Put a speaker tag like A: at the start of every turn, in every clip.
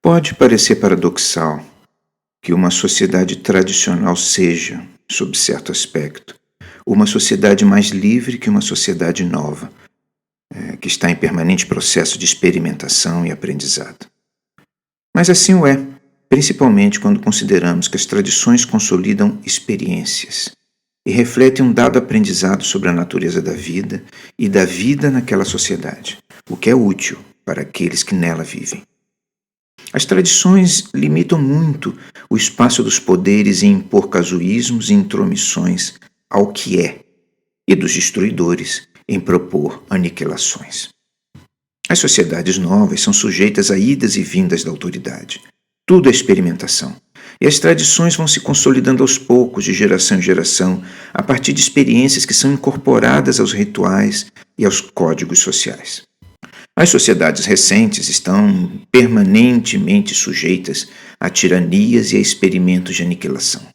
A: Pode parecer paradoxal que uma sociedade tradicional seja, sob certo aspecto, uma sociedade mais livre que uma sociedade nova, que está em permanente processo de experimentação e aprendizado. Mas assim o é, principalmente quando consideramos que as tradições consolidam experiências e refletem um dado aprendizado sobre a natureza da vida e da vida naquela sociedade, o que é útil para aqueles que nela vivem. As tradições limitam muito o espaço dos poderes em impor casuísmos e intromissões ao que é, e dos destruidores em propor aniquilações. As sociedades novas são sujeitas a idas e vindas da autoridade. Tudo é experimentação. E as tradições vão se consolidando aos poucos, de geração em geração, a partir de experiências que são incorporadas aos rituais e aos códigos sociais. As sociedades recentes estão permanentemente sujeitas a tiranias e a experimentos de aniquilação,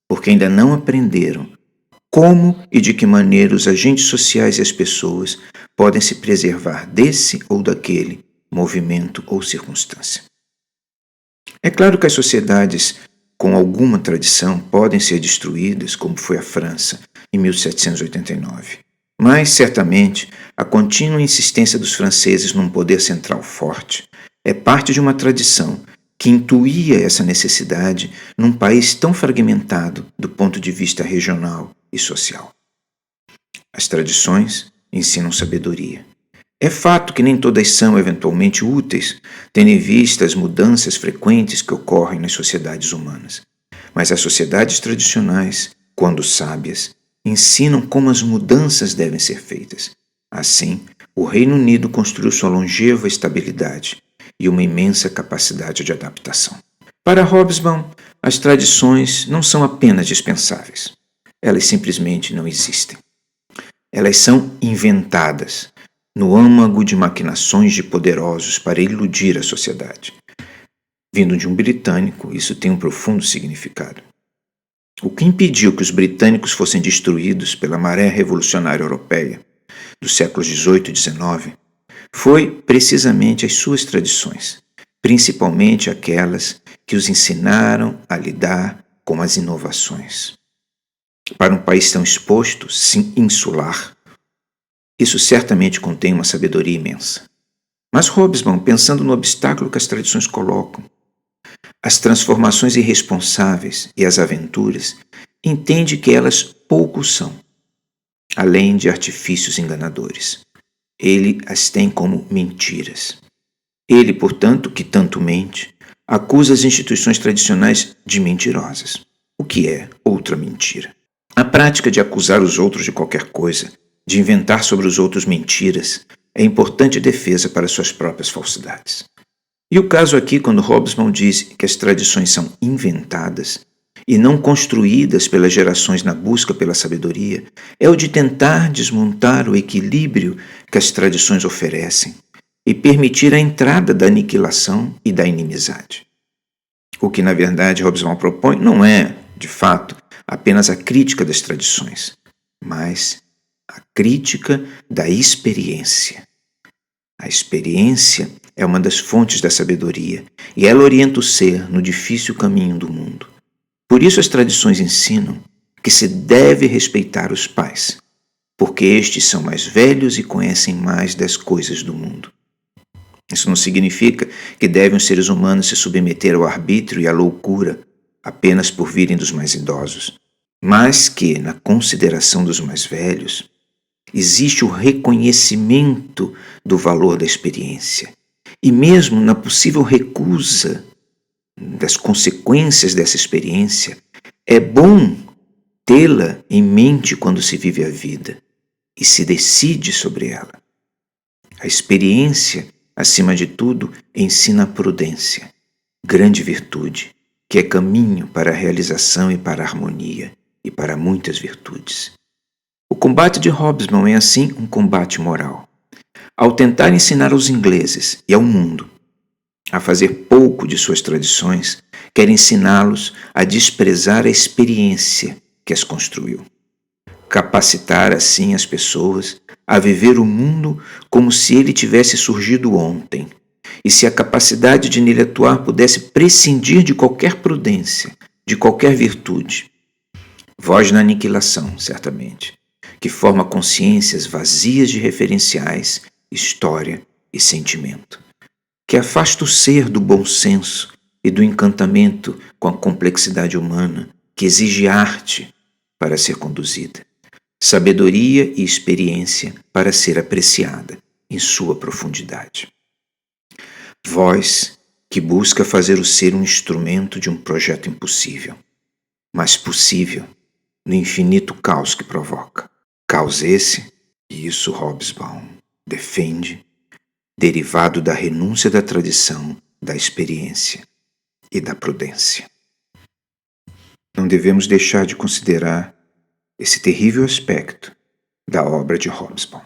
A: porque ainda não aprenderam como e de que maneira os agentes sociais e as pessoas podem se preservar desse ou daquele movimento ou circunstância. É claro que as sociedades com alguma tradição podem ser destruídas, como foi a França em 1789. Mas, certamente, a contínua insistência dos franceses num poder central forte é parte de uma tradição que intuía essa necessidade num país tão fragmentado do ponto de vista regional e social. As tradições ensinam sabedoria. É fato que nem todas são eventualmente úteis, tendo em vista as mudanças frequentes que ocorrem nas sociedades humanas. Mas as sociedades tradicionais, quando sábias, ensinam como as mudanças devem ser feitas. Assim, o Reino Unido construiu sua longeva estabilidade e uma imensa capacidade de adaptação. Para Hobsbawm, as tradições não são apenas dispensáveis. Elas simplesmente não existem. Elas são inventadas no âmago de maquinações de poderosos para iludir a sociedade. Vindo de um britânico, isso tem um profundo significado. O que impediu que os britânicos fossem destruídos pela maré revolucionária europeia dos séculos XVIII e XIX foi precisamente as suas tradições, principalmente aquelas que os ensinaram a lidar com as inovações. Para um país tão exposto, insular, isso certamente contém uma sabedoria imensa. Mas Hobsbawm, pensando no obstáculo que as tradições colocam, as transformações irresponsáveis e as aventuras, entende que elas pouco são, além de artifícios enganadores. Ele as tem como mentiras. Ele, portanto, que tanto mente, acusa as instituições tradicionais de mentirosas, o que é outra mentira. A prática de acusar os outros de qualquer coisa, de inventar sobre os outros mentiras, é importante defesa para suas próprias falsidades. E o caso aqui, quando Hobsbawm diz que as tradições são inventadas e não construídas pelas gerações na busca pela sabedoria, é o de tentar desmontar o equilíbrio que as tradições oferecem e permitir a entrada da aniquilação e da inimizade. O que, na verdade, Hobsbawm propõe não é, de fato, apenas a crítica das tradições, mas a crítica da experiência. A experiência é uma das fontes da sabedoria e ela orienta o ser no difícil caminho do mundo. Por isso as tradições ensinam que se deve respeitar os pais, porque estes são mais velhos e conhecem mais das coisas do mundo. Isso não significa que devem os seres humanos se submeter ao arbítrio e à loucura apenas por virem dos mais idosos, mas que, na consideração dos mais velhos, existe o reconhecimento do valor da experiência. E mesmo na possível recusa das consequências dessa experiência, é bom tê-la em mente quando se vive a vida e se decide sobre ela. A experiência, acima de tudo, ensina a prudência, grande virtude, que é caminho para a realização e para a harmonia e para muitas virtudes. O combate de Hobsbawm é, assim, um combate moral. Ao tentar ensinar aos ingleses e ao mundo a fazer pouco de suas tradições, quer ensiná-los a desprezar a experiência que as construiu. Capacitar, assim, as pessoas a viver o mundo como se ele tivesse surgido ontem E se a capacidade de nele atuar pudesse prescindir de qualquer prudência, de qualquer virtude, voz na aniquilação, certamente, que forma consciências vazias de referenciais, história e sentimento, que afasta o ser do bom senso e do encantamento com a complexidade humana, que exige arte para ser conduzida, sabedoria e experiência para ser apreciada em sua profundidade. Voz que busca fazer o ser um instrumento de um projeto impossível, mas possível no infinito caos que provoca. Caos esse, e isso Hobsbawm defende, derivado da renúncia da tradição, da experiência e da prudência. Não devemos deixar de considerar esse terrível aspecto da obra de Hobsbawm.